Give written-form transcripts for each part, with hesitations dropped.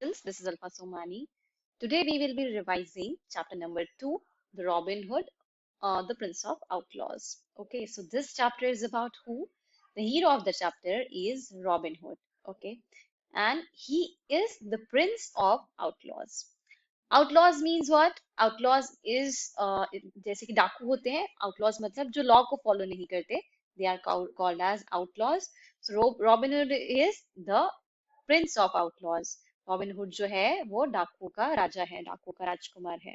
This is Alpha Somani. Today we will be revising chapter number 2, the Robin Hood, the Prince of Outlaws. Okay, so this chapter is about who? The hero of the chapter is Robin Hood. Okay, and he is the Prince of Outlaws. Outlaws means what? Outlaws is जैसे कि डाकू होते हैं. Outlaws मतलब जो law को follow नहीं करते. They are called as outlaws. So Robin Hood is the Prince of Outlaws. Robin hood जो है वो डाकुओं का राजा है, डाकुओं का राजकुमार है.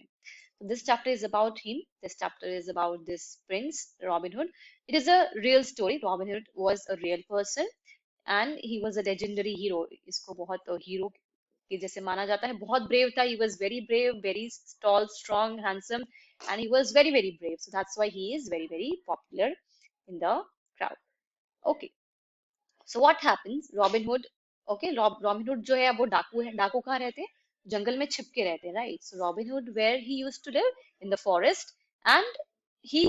So this chapter is about him. This chapter is about this prince Robin Hood. It is a real story. Robin Hood was a real person and he was a legendary hero. इसको बहुत hero के जैसे माना जाता है. बहुत brave था. He was very brave, very tall, strong, handsome, and he was very very brave. So that's why he is very very popular in the crowd. Okay. So what happens? Robin Hood, okay, Robin Hood जो है वो डाकू है. डाकू कहाँ रहते हैं? जंगल में छिप के रहते हैं, right? So Robin Hood, where he used to live in the forest, and he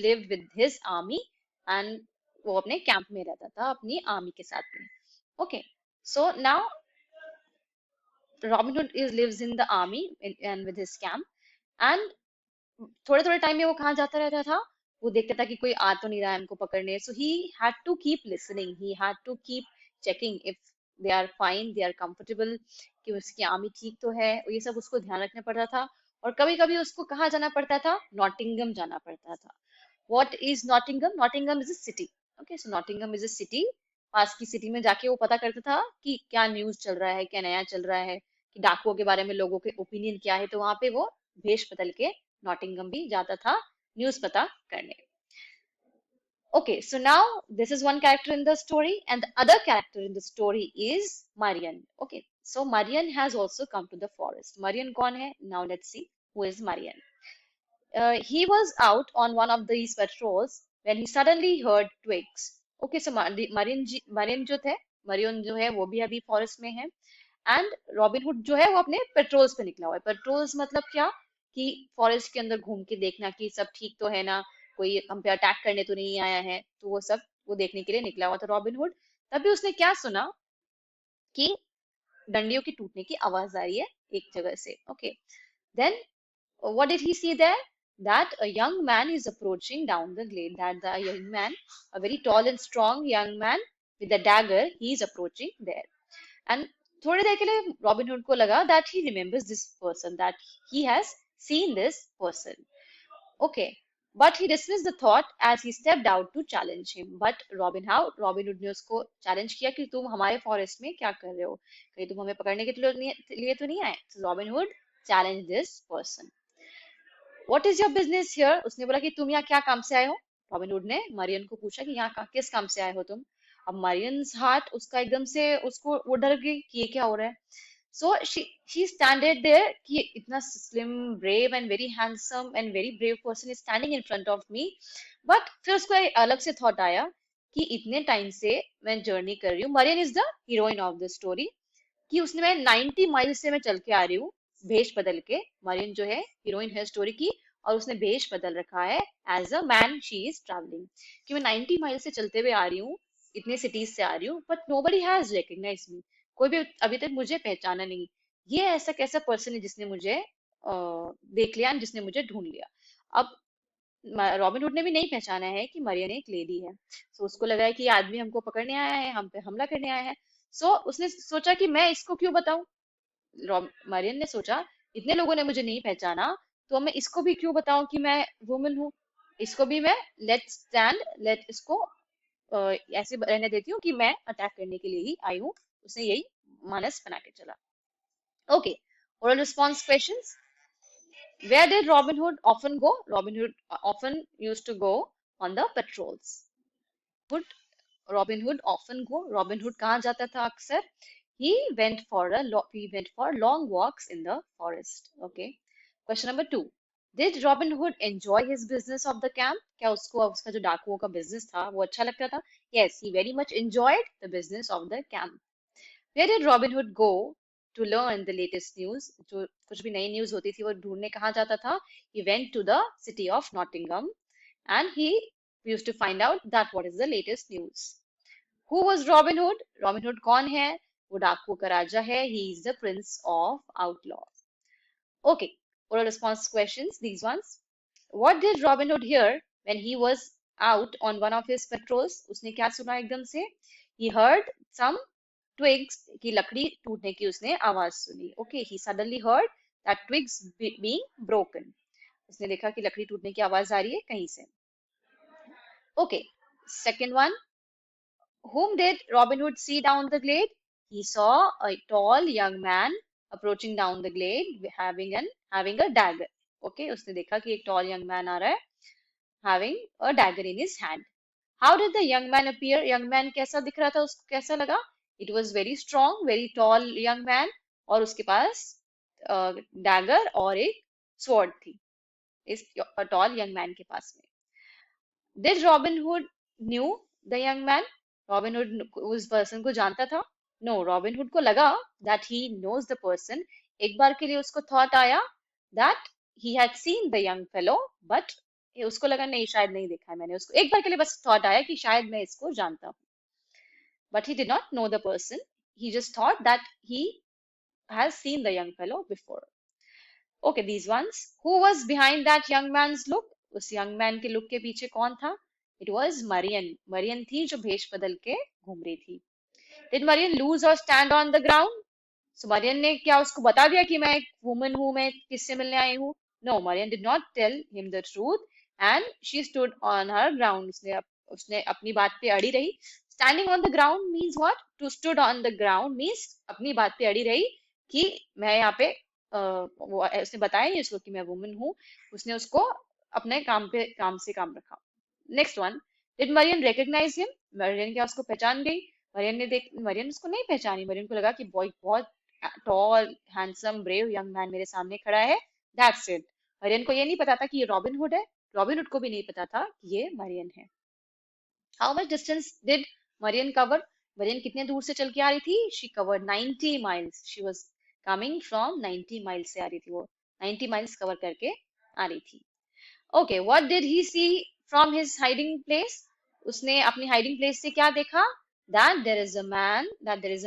lived with his army, and वो अपने कैंप में रहता था अपनी आर्मी के साथ में. Okay, so now Robin Hood lives in the army and with his camp, and थोड़े थोड़े टाइम में वो कहाँ जाता रहता था. वो देखता था कि कोई आ तो नहीं रहा है हमको पकड़ने. So he had to keep listening, he had to keep checking if they are fine, they are comfortable, कि उसकी आर्मी ठीक तो है. और ये सब उसको ध्यान रखना पड़ता था. और कभी कभी उसको कहाँ जाना पड़ता था? नॉटिंगम जाना पड़ता था. What is Nottingham? Nottingham is a city. Okay, so Nottingham is a city. पास की सिटी में जाके वो पता करता था कि क्या न्यूज चल रहा है, क्या नया चल रहा है, कि डाकुओं के बारे में लोगों के ओपिनियन क्या है. तो वहां पे वो भेष बदल के नॉटिंगम भी जाता था न्यूज पता करने. Okay, so now this is one character in the story, and the other character in the story is Marian. Okay, so Marian has also come to the forest. Marian कौन है? Now let's see who is Marian. He was out on one of these patrols when he suddenly heard twigs. Okay, so Marian जो थे, Marian जो है वो भी अभी forest में है. एंड रॉबिन हुड जो है वो अपने पेट्रोल्स पे निकला हुआ है. पेट्रोल्स मतलब क्या? कि फॉरेस्ट के अंदर घूम के देखना कि सब ठीक तो है ना, कोई हम पे अटैक करने तो नहीं आया है. तो वो सब वो देखने के लिए निकला हुआ था रॉबिन हुड. तभी उसने क्या सुना कि डंडियों की टूटने की आवाज आ रही है एक जगह से. Okay, then what did he see there? That a young man is approaching down the glade. That the young man, a very tall and strong young man with a dagger, he is approaching there. And थोड़ी देर के लिए robin hood को लगा that he remembers this person, that he has seen this person. Okay, but he dismissed the thought as he stepped out to challenge him. But Robin Hood ने उसको challenge किया कि तुम हमारे forest में क्या कर रहे हो? कहीं तुम हमें पकड़ने के लिए तो नहीं आए? So Robin Hood challenged this person. What is your business here? उसने बोला कि तुम यहाँ क्या काम से आए हो? रॉबिन हुड ने मरियन को पूछा कि यहाँ किस काम से आए हो तुम? अब मरियंस हार्ट उसका एकदम से उसको वो डर गई कि ये क्या हो रहा है. So she standed there कि इतना slim, brave and very handsome and very brave person is standing in front of me. But फिर उसको एक अलग से thought आया कि इतने टाइम से मैं जर्नी कर रही हूँ. Marion is the heroine of the story. कि उसने मैं 90 माइल से मैं चल के आ रही हूँ भेष बदल के. मरियन जो है हीरोइन है स्टोरी की, और उसने भेष बदल रखा है as a man she is travelling. कि मैं 90 माइल से चलते हुए आ रही हूँ, इतने सिटीज से आ रही हूँ, but nobody has recognise me. कोई भी अभी तक मुझे पहचाना नहीं. ये ऐसा कैसा पर्सन है जिसने मुझे देख लिया, जिसने मुझे ढूंढ लिया. अब रॉबिन हुड ने भी नहीं पहचाना है कि मरियन एक लेडी है. सो उसको लगा है कि ये आदमी हमको पकड़ने आया है, हम पे हमला करने आया है. सो उसने सोचा कि मैं इसको क्यों बताऊं. मरियन ने सोचा इतने लोगों ने मुझे नहीं पहचाना, तो मैं इसको भी क्यों बताऊं कि मैं वुमन हूँ. इसको भी मैं लेट स्टैंड, लेट इसको ऐसे रहने देती हूँ कि मैं अटैक करने के लिए ही आई हूँ. उसने यही मानस बना के चला. Okay, oral response questions. Where did Robin Hood often go? Robin Hood often used to go on the patrols. Would Robin Hood often go? Robin Hood कहाँ जाता था अक्सर? He went for long walks in the forest. Okay. Question number 2. Did Robin Hood enjoy his business of the camp? क्या उसको उसका जो डाकुओं का business था वो अच्छा लगता था? Yes, he very much enjoyed the business of the camp. Where did Robin Hood go to learn the latest news? जो कुछ भी नई न्यूज होती थी वो ढूंढने कहाँ जाता था? He went to the city of Nottingham and he used to find out that what is the latest news. Who was Robin Hood? Robin Hood कौन है? वो डाकुओं का राजा है, he is the Prince of outlaws. Okay, oral response questions, these ones. What did Robin Hood hear when he was out on one of his patrols? उसने क्या सुना एकदम से? He heard some twigs, की लकड़ी टूटने की उसने आवाज सुनी. Okay, he suddenly heard that twigs being broken. उसने देखा कि लकड़ी टूटने की आवाज आ रही है कहीं से. Okay, second one. Whom did Robin Hood see down the glade? He saw a tall young man approaching down the glade having a dagger. Okay, उसने देखा कि एक tall young man आ रहा है having a dagger in his hand. How did the young man appear? Young man कैसा दिख रहा था, उसको कैसा लगा? It was very strong, very tall young man और उसके पास dagger और एक sword थी इस tall young man के पास में. Did Robin Hood knew the young man? Robin Hood उस person को जानता था? No, Robin Hood को लगा that he knows the person. एक बार के लिए उसको thought आया that he had seen the young fellow, but उसको लगा नहीं, शायद नहीं देखा है मैंने उसको. एक बार के लिए बस thought आया कि शायद मैं इसको जानता हूँ. But he did not know the person. He just thought that he has seen the young fellow before. Okay, these ones. Who was behind that young man's look? उस young man के look के पीछे कौन था? It was Marian. Marian थी जो भेष बदल के घूम रही थी. Did Marian lose or stand on the ground? So Marian ने क्या उसको बता दिया कि मैं एक woman हूँ, मैं किससे मिलने आई हूँ? No, Marian did not tell him the truth and she stood on her ground. उसने अपनी बात पे अड़ी रही. Standing on the ground means what? To stood on the ground means अपनी बात पे अड़ी रही कि मैं यहाँ पे वो उसने बताया नहीं उसको कि मैं वुमन हूँ. उसने उसको अपने काम से काम रखा. Next one. Did Marian recognise him? Marian क्या उसको पहचान गई? मरियन उसको नहीं पहचानी. मरियन को लगा कि बॉय बहुत toll handsome brave young man मेरे सामने खड़ा है. That's it. मरियन को ये नहीं पता था कि ये रॉबिन हुड है. रॉबिन हुड को भी नहीं पता था कि ये मरियन है. How much distance did Marion cover? Marion कितने दूर से चल के आ रही थी? She covered 90 miles. She was coming from 90 miles से आ रही थी. वो 90 miles कवर करके आ रही थी. Okay, what did he see from his hiding place? उसने अपनी hiding place से क्या देखा? That there is a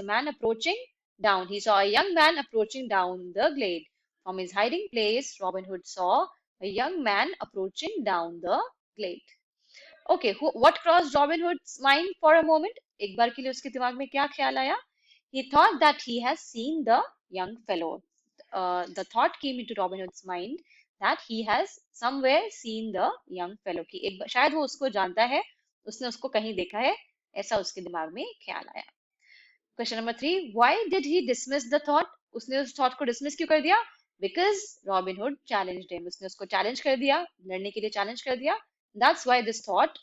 man approaching down. He saw a young man approaching down the glade. From his hiding place, Robin Hood saw a young man approaching down the glade. Okay, what crossed Robin Hood's mind for a moment? एक बार के लिए उसके दिमाग में क्या ख्याल आया? He thought that he has seen the young fellow. The thought came into Robin Hood's mind that he has somewhere seen the young fellow. कि एक शायद वो उसको जानता है, उसने उसको कहीं देखा है, ऐसा उसके दिमाग में ख्याल आया. Question number 3. Why did he dismiss the thought? उसने उस thought को dismiss क्यों कर दिया? Because Robin Hood challenged him. उसने उसको challenge कर दिया, लड़ने के लिए challenge कर दिया. That's why this thought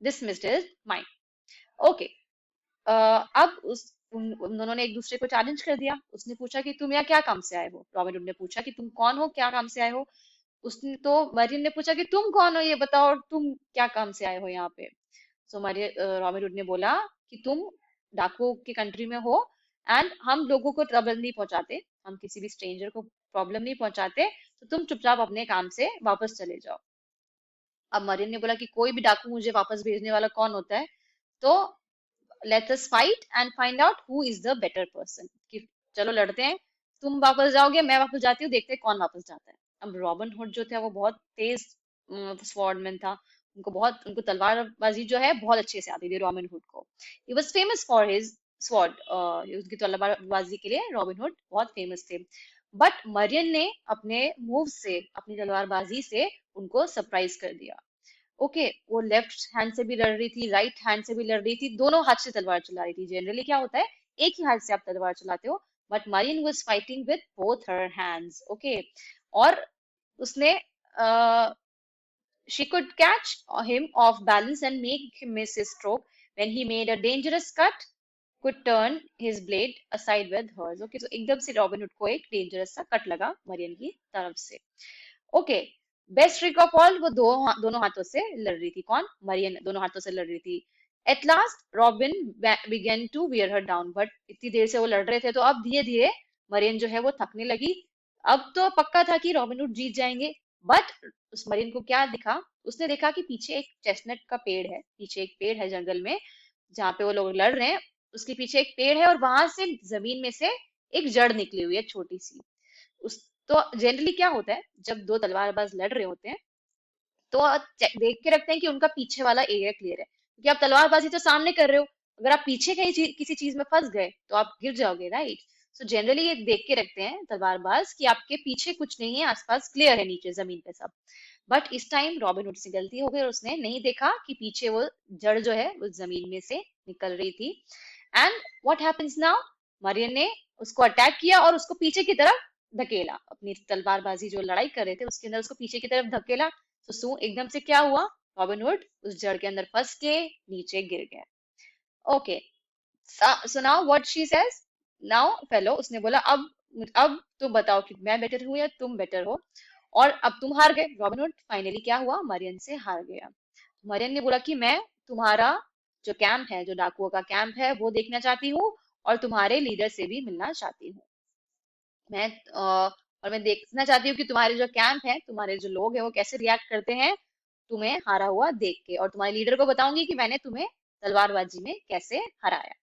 dismissed his mind. Okay. अब उन दोनों ने एक दूसरे को चैलेंज कर दिया. उसने पूछा कि तुम यहाँ क्या काम से आए हो? रॉबिन हुड ने पूछा कि तुम कौन हो, क्या काम से आए हो? उसने तो मरियन ने पूछा कि तुम कौन हो, ये बताओ, और तुम क्या काम से आए हो यहाँ पे? सो रॉबिन हुड ने बोला कि तुम डाकुओं के कंट्री में हो एंड हम लोगों को ट्रबल नहीं पहुंचाते, हम किसी भी स्ट्रेंजर को प्रॉब्लम नहीं पहुंचाते, तो तुम चुपचाप अपने काम से वापस चले जाओ. अब मरियन ने बोला कि कोई भी डाकू मुझे वापस भेजने वाला कौन होता है? तो let us fight and find out who is the better person. कि चलो लड़ते हैं, तुम वापस जाओगे, मैं वापस जाती हूँ, देखते हैं कौन वापस जाता है. अब रॉबिन हुड जो था वो बहुत तेज स्वॉर्डमैन था. उनको तलवारबाजी जो है बहुत अच्छे से आती थी रॉबिन हुड को. He was famous for his sword. उनकी तलवारबाजी के लिए रॉबिन हुड बहुत फेमस थे. बट मरियन ने अपने मूव से, अपनी तलवारबाजी से उनको सरप्राइज कर दिया. ओके, वो लेफ्ट हैंड से भी लड़ रही थी, राइट हैंड से भी लड़ रही थी, दोनों हाथ से तलवार चला रही थी. जनरली क्या होता है, एक ही हाथ से आप तलवार चलाते हो, but Marion was fighting with both her hands. Okay, और उसने she could catch him off balance and make him miss his stroke. When he made a dangerous cut, could turn his blade aside with hers. Okay, so एकदम से robin hood को एक dangerous सा cut लगा Marion की तरफ से. Okay, best trick of all, वो दोनों हाथों से लड़ रही थी. कौन? मरियन दोनों हाथों से लड़ रही थी. At last Robin began to wear her down. But इतनी देर से वो लड़ रहे थे, तो अब धीरे धीरे मरियन जो है वो थकने लगी. अब तो पक्का था कि रॉबिन हुड जीत जाएंगे. बट उस मरियन को क्या दिखा? उसने देखा कि पीछे एक चेस्टनट का पेड़ है, पीछे एक पेड़ है जंगल में, जहाँ पे वो लोग लड़ रहे हैं. उसके पीछे एक पेड़ है और वहां से जमीन में से एक जड़ निकली हुई है छोटी सी। उस तो जनरली क्या होता है जब दो तलवारबाज लड़ रहे होते हैं तो देख के रखते हैं कि उनका पीछे वाला एरिया क्लियर है, क्योंकि आप तलवारबाजी तो सामने कर रहे हो, अगर आप पीछे कहीं किसी चीज में फंस गए तो आप गिर जाओगे, राइट। सो जनरली ये देख के रखते हैं तलवारबाज कि आपके पीछे कुछ नहीं है, आसपास क्लियर है नीचे जमीन पे सब। बट इस टाइम रॉबिन हुड से गलती हो गई और उसने नहीं देखा कि पीछे वो जड़ जो है वो जमीन में से निकल रही थी। And what happens now, Marion ने उसको अटैक किया और उसको पीछे की तरफ धकेला, अपनी तलवारबाजी जो लड़ाई कर रहे थे उसके अंदर उसको पीछे की तरफ धकेला। तो सू एकदम से क्या हुआ, रॉबिन हुड उस जड़ के अंदर फंस के नीचे गिर गया। Okay, so now what she says, now fellow, उसने बोला अब तुम बताओ कि मैं बेटर हूं या तुम बेटर हो, और अब तुम हार गए। रॉबिन हुड फाइनली क्या हुआ, मरियन से हार गया। मरियन ने बोला कि मैं तुम्हारा जो कैंप है, जो डाकुओं का कैंप है वो देखना चाहती हूँ और तुम्हारे लीडर से भी मिलना चाहती हूँ। और मैं देखना चाहती हूँ कि तुम्हारे जो कैंप है, तुम्हारे जो लोग हैं वो कैसे रिएक्ट करते हैं तुम्हें हारा हुआ देख के, और तुम्हारे लीडर को बताऊंगी कि मैंने तुम्हें तलवारबाजी में कैसे हराया।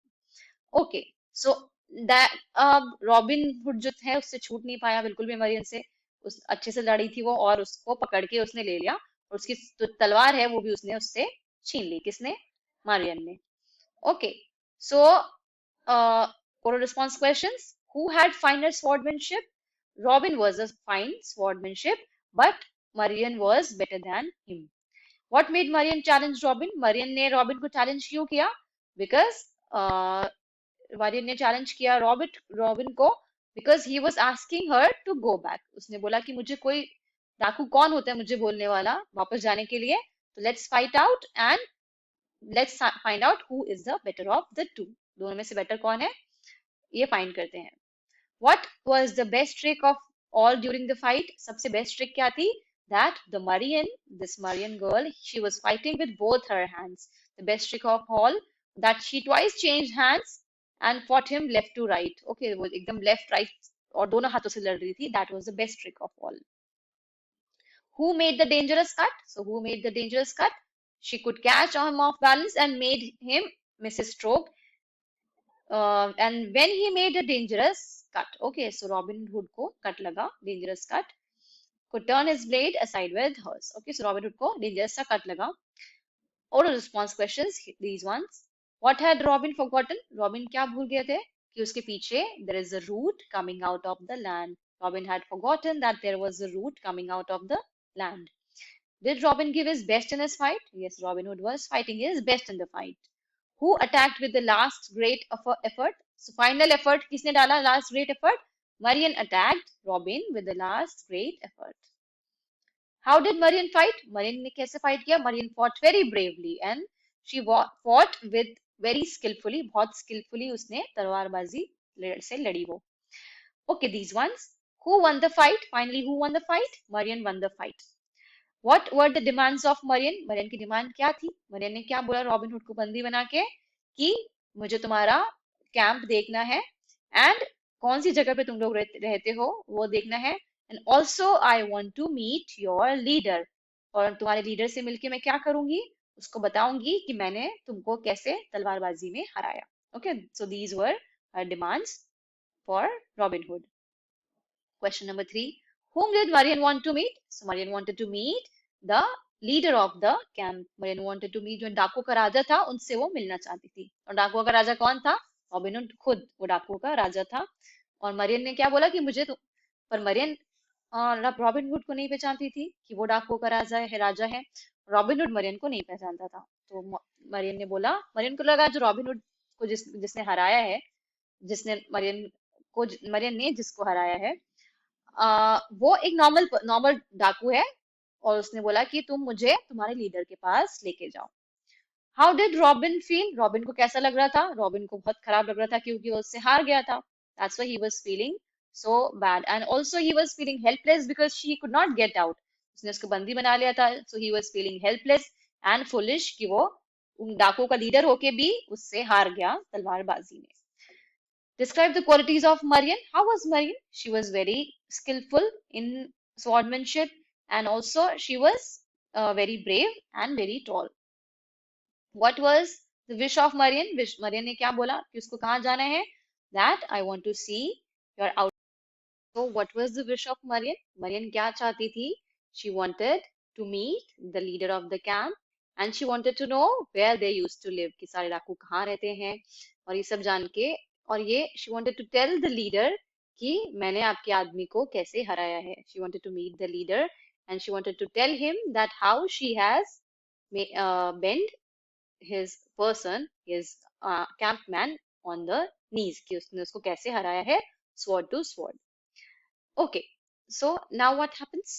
ओके, सो दैट अब रॉबिन हुड जो है उससे छूट नहीं पाया बिल्कुल भी मरियन से। उस अच्छे से लड़ी थी वो और उसको पकड़ के उसने ले लिया, और उसकी जो तलवार है वो भी उसने उससे छीन ली। किसने, मरियन ने। Okay, so oral response questions. Who had finer swordmanship? Robin was a fine swordmanship, but Marian was better than him. What made Marian challenge Robin? Marian ने Robin को challenge क्यों किया? Because Marian ने challenge किया Robin को because he was asking her to go back. उसने बोला कि मुझे कोई डाकू कौन होता है मुझे बोलने वाला वापस जाने के लिए, तो let's fight out and let's find out who is the better of the two. दोनों में से better कौन है ये फाइंड करते हैं। What was the best trick of all during the fight? सबसे best trick क्या थी? That the this Marian girl, she was fighting with both her hands. The best trick of all, that she twice changed hands and fought him left to right. Okay, वो एकदम left right और दोनों हाथों से लड़ रही थी. That was the best trick of all. Who made the dangerous cut? So who made the dangerous cut? She could catch him off balance and made him miss his stroke. And when he made a dangerous cut, okay, so Robin Hood को cut लगा, dangerous cut, could turn his blade aside with hers. Okay, so Robin Hood को dangerous सा cut लगा. Oral response questions, these ones. What had Robin forgotten? Robin क्या भूल गए थे कि उसके पीछे there is a root coming out of the land. Robin had forgotten that there was a root coming out of the land. Did Robin give his best in his fight? Yes, Robin Hood was fighting his best in the fight. Who attacked with the last great effort? So final effort किसने डाला last great effort? Marian attacked Robin with the last great effort. How did Marian fight? Marian ने कैसे fight किया? Marian fought very bravely and she fought with very skillfully. बहुत skillfully उसने तलवारबाजी से लड़ी वो. Okay, these ones. Who won the fight? Finally, who won the fight? Marian won the fight. What were the demands of Marian? Marian की demand क्या थी? Marian ने क्या बोला रॉबिन हुड को बंदी बना के कि मुझे तुम्हारा कैंप देखना है एंड कौन सी जगह पे तुम लोग रहते हो वो देखना है, and also I want to meet your leader, और तुम्हारे लीडर से मिलके मैं क्या करूंगी, उसको बताऊंगी कि मैंने तुमको कैसे तलवारबाजी में हराया. Okay, so these were demands for robin hood. Question number 3. Whom did Marian want to meet? So Marian wanted to meet the leader of the camp. Marian wanted to meet जो डाकुओं का राजा था उनसे वो मिलना चाहती थी. और डाकुओं का राजा कौन था? रॉबिन हुड खुद वो डाकुओं का राजा था. और मरियन ने क्या बोला कि मुझे तो, पर मरियन रॉबिन हुड को नहीं पहचानती थी कि वो डाकुओं का राजा है. रॉबिन हुड मरियन को नहीं पहचानता था. तो मरियन ने बोला, मरियन को लगा जो रॉबिन हुड को जिसने हराया है, जिसने मरियन ने जिसको हराया है वो एक नॉर्मल नॉर्मल डाकू है, और उसने बोला कि तुम मुझे तुम्हारे लीडर के पास लेके जाओ. How did robin feel? Robin को कैसा लग रहा था? रॉबिन को बहुत खराब लग रहा था क्योंकि वो उससे हार गया था. That's why he was feeling so bad, and also he was feeling helpless because she could not get out. उसने उसको बंदी बना लिया था, so he was feeling helpless and foolish कि वो उन डाकुओं का लीडर होके भी उससे हार गया तलवारबाजी में. Describe the qualities of Marian. How was Marian? She was very skillful in swordmanship, and also she was very brave and very tall. What was the wish of Marian, Marian ने क्या बोला कि उसको कहाँ जाना है? That I want to see your out. So what was the wish of Marian? Marian क्या चाहती थी? She wanted to meet the leader of the camp and she wanted to know where they used to live, कि सारे डाकू कहाँ रहते हैं और ये सब जान के, और ये she wanted to tell the leader कि मैंने आपके आदमी को कैसे हराया है. She wanted to meet the leader and she wanted to tell him that how she has bent his person, his camp man on the knees, कि उसने उसको कैसे हराया है sword to sword. Okay, so now what happens?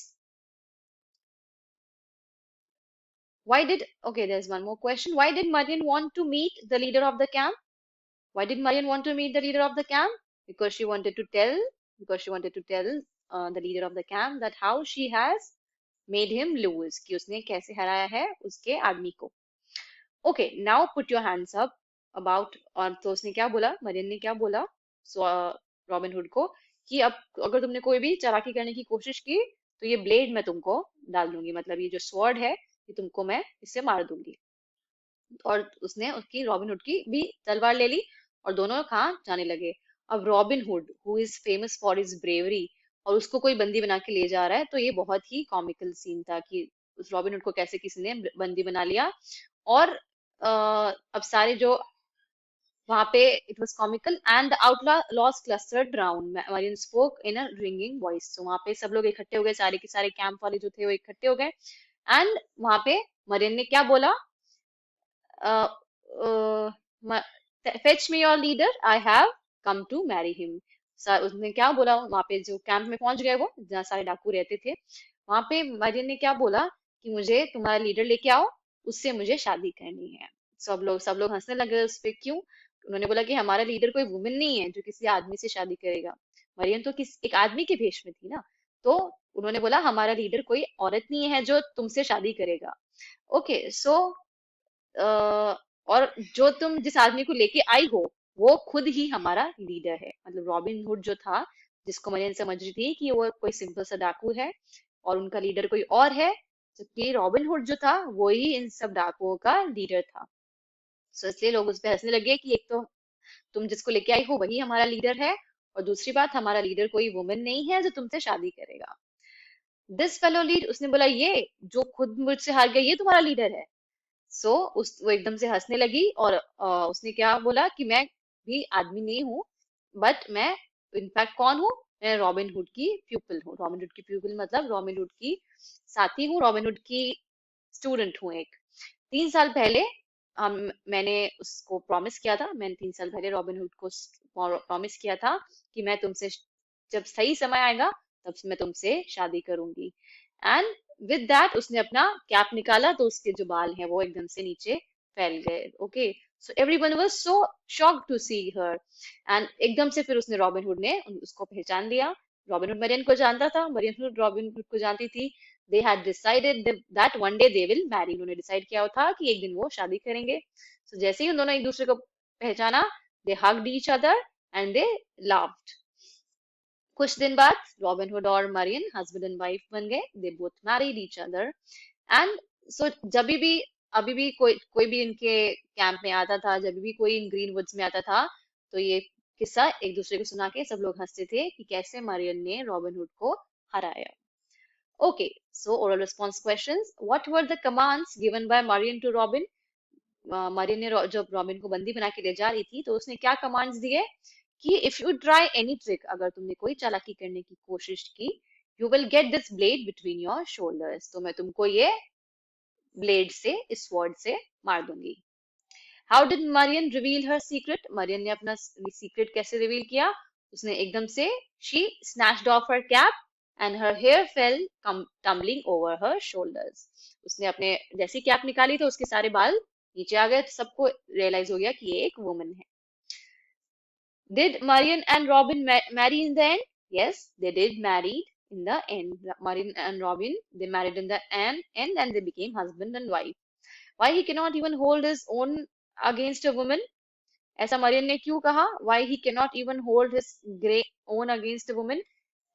Okay, there's one more question. Why did Marian want to meet the leader of the camp? Why did Marian want to meet the leader of the camp? Because she wanted to tell, because she wanted to tell the leader of the camp that how she has made him lose, कि उसने कैसे हराया है उसके आदमी को. Okay, now put your hands up about, और तो उसने क्या बोला, मरियन ने क्या बोला रॉबिन हुड को कि अब अगर तुमने कोई भी चालाकी करने की कोशिश की तो ये ब्लेड मैं तुमको डाल दूंगी, मतलब ये जो स्वॉर्ड है ये तुमको मैं इससे मार दूंगी. और उसने उसकी रॉबिन हुड की भी तलवार ले ली और दोनों कहाँ जाने लगे. अब robin hood who is famous for his bravery, और उसको कोई बंदी बना के ले जा रहा है, तो ये बहुत ही कॉमिकल सीन था कि उस रॉबिन हुड को कैसे किसी ने बंदी बना लिया. और अब सारे जो वहां पे it was comical and the outlaws clustered round, Marion spoke in a ringing voice. तो वहां पे सब लोग इकट्ठे हो गए, सारे के सारे कैंप वाले जो थे वो इकट्ठे हो गए. एंड वहां पे मरियन ने क्या बोला? Fetch me your leader, I have come to marry him. उसने क्या बोला? वहां पे जो कैंप में पहुंच गए वो जहाँ सारे डाकू रहते थे, वहां पे मरियन ने क्या बोला कि मुझे तुम्हारा लीडर लेके आओ, उससे मुझे शादी करनी है. सब लोग हंसने लगे उस पे. क्यों? उन्होंने बोला कि हमारा लीडर कोई वुमेन नहीं है जो किसी आदमी से शादी करेगा. मरियम तो किस एक आदमी के भेष में थी ना. तो उन्होंने बोला हमारा लीडर कोई औरत नहीं है जो तुमसे शादी करेगा. ओके, सो और जो तुम जिस आदमी को लेके आई हो वो खुद ही हमारा लीडर है. मतलब रॉबिन हुड जो था, जिसको मरियम समझ रही थी कि वो कोई सिंपल सा डाकू है और उनका लीडर कोई और है, जबकि रॉबिन हुड जो था वो ही इन सब डाकुओं का लीडर था. सो इसलिए लोग उस पर हंसने लगे कि एक तो तुम जिसको लेके आई हो वही हमारा लीडर है, और दूसरी बात हमारा लीडर कोई वुमेन नहीं है जो तुमसे शादी करेगा. दिस फेलो लीड, उसने बोला ये जो खुद मुझसे हार गया ये तुम्हारा लीडर है. सो वो एकदम से हंसने लगी और उसने क्या बोला कि मैं भी आदमी नहीं हूँ, बट मैं इनफैक्ट कौन हूँ? मैं रॉबिन हुड की प्यूपिल हूँ. रॉबिन हुड की प्यूपिल मतलब रॉबिन हुड की साथी हूँ, रॉबिन हुड की स्टूडेंट हूँ एक. 3 साल पहले मैंने उसको प्रॉमिस किया था, मैंने 3 साल पहले रॉबिन हुड को प्रॉमिस किया था कि मैं तुमसे जब सही समय आएगा तब मैं तुमसे शादी करूंगी. एंड विद दैट उसने अपना कैप निकाला तो उसके जो बाल हैं वो एकदम से नीचे फैल गए. Okay, so everyone was so shocked to see her. And एकदम से फिर उसने रॉबिन हुड ने उसको पहचान लिया. रॉबिन हुड मरियन को जानता था, मरियन हुड रॉबिन हुड को जानती थी. They had decided that one day they will marry. उन्होंने डिसाइड किया था कि एक दिन वो शादी करेंगे. So, जैसे ही उन दोनों एक दूसरे को पहचाना, they hugged each other and they laughed. कुछ दिन बाद रॉबिन हुड और मरियन हस्बैंड एंड वाइफ बन गए. They both married each other. And so जब भी अभी भी कोई कोई भी इनके कैंप में आता था, जब भी कोई इन ग्रीन वुड्स में आता था, तो ये किस्सा एक दूसरे को सुना के सब लोग हंसते थे कि कैसे मरियन ने रॉबिन हुड को हराया. Okay, so oral response questions. What were the commands given by Marian to Robin? Marion ने जब रॉबिन को बंदी बना के ले जा रही थी तो उसने क्या कमांड्स दिए कि if you try any trick, अगर तुमने कोई चालाकी करने की कोशिश की, you will get this blade between your shoulders, तो मैं तुमको ये ब्लेड से, इस स्वॉर्ड से मार दूंगी. How did Marian reveal her secret? Marian ने अपना सीक्रेट कैसे रिवील किया? उसने एकदम से she snatched off her cap and her hair fell tumbling over her shoulders. उसने अपने जैसी कैप निकाली तो उसके सारे बाल नीचे आ गए, तो सबको रियलाइज हो गया कि ये एक वुमन है. Did Marian and Robin marry in the end? Yes, they did marry in the end. Marian and Robin, they married in the end and they became husband and wife. Why he cannot even hold his own against a woman? ऐसा Marion ने क्यों कहा? Why he cannot even hold his own against a woman?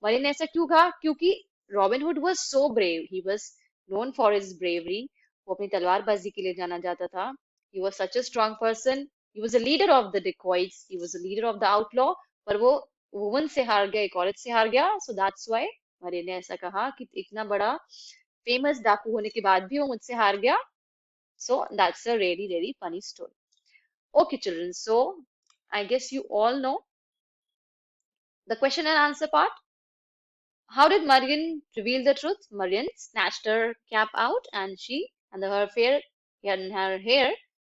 Marion ने ऐसा क्यों कहा? क्योंकि robin hood was so brave. He was known for his bravery. वो अपनी तलवारबाजी के लिए जाना जाता था. he was such a strong person. He was a leader of the dacoits. He was a leader of the outlaw. पर वो वुमन से हार गया, एक औरत से हार गया. So that's why मरियम ने ऐसा कहा कि इतना बड़ा फेमस डाकू होने के बाद भी वो मुझसे हार गया. So that's a really, really funny story. Okay, children. So I guess you all know the question and answer part. How did Marian reveal the truth? Marian snatched her cap out and her hair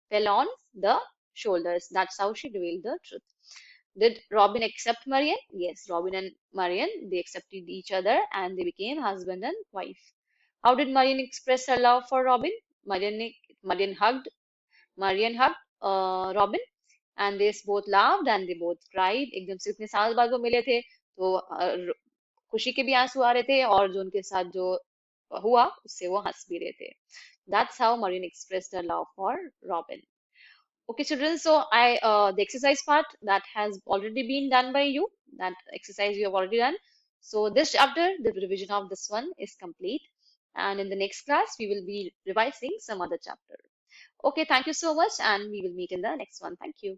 fell on the shoulders. That's how she revealed the truth. Did Robin accept Marian? Yes, Robin and Marian, they accepted each other and they became husband and wife. How did Marian express her love for Robin? Marian hugged Robin and they both laughed and they both cried. एकदम से इतने साल बाद वो मिले थे तो खुशी के भी आंसू आ रहे थे और जो उनके साथ जो हुआ उससे वो हंस भी रहे थे. That's how Marian expressed her love for Robin. Okay, children. So the exercise part that has already been done by you. That exercise you have already done. So this chapter, the revision of this one is complete. And in the next class, we will be revising some other chapter. Okay, thank you so much, and we will meet in the next one. Thank you.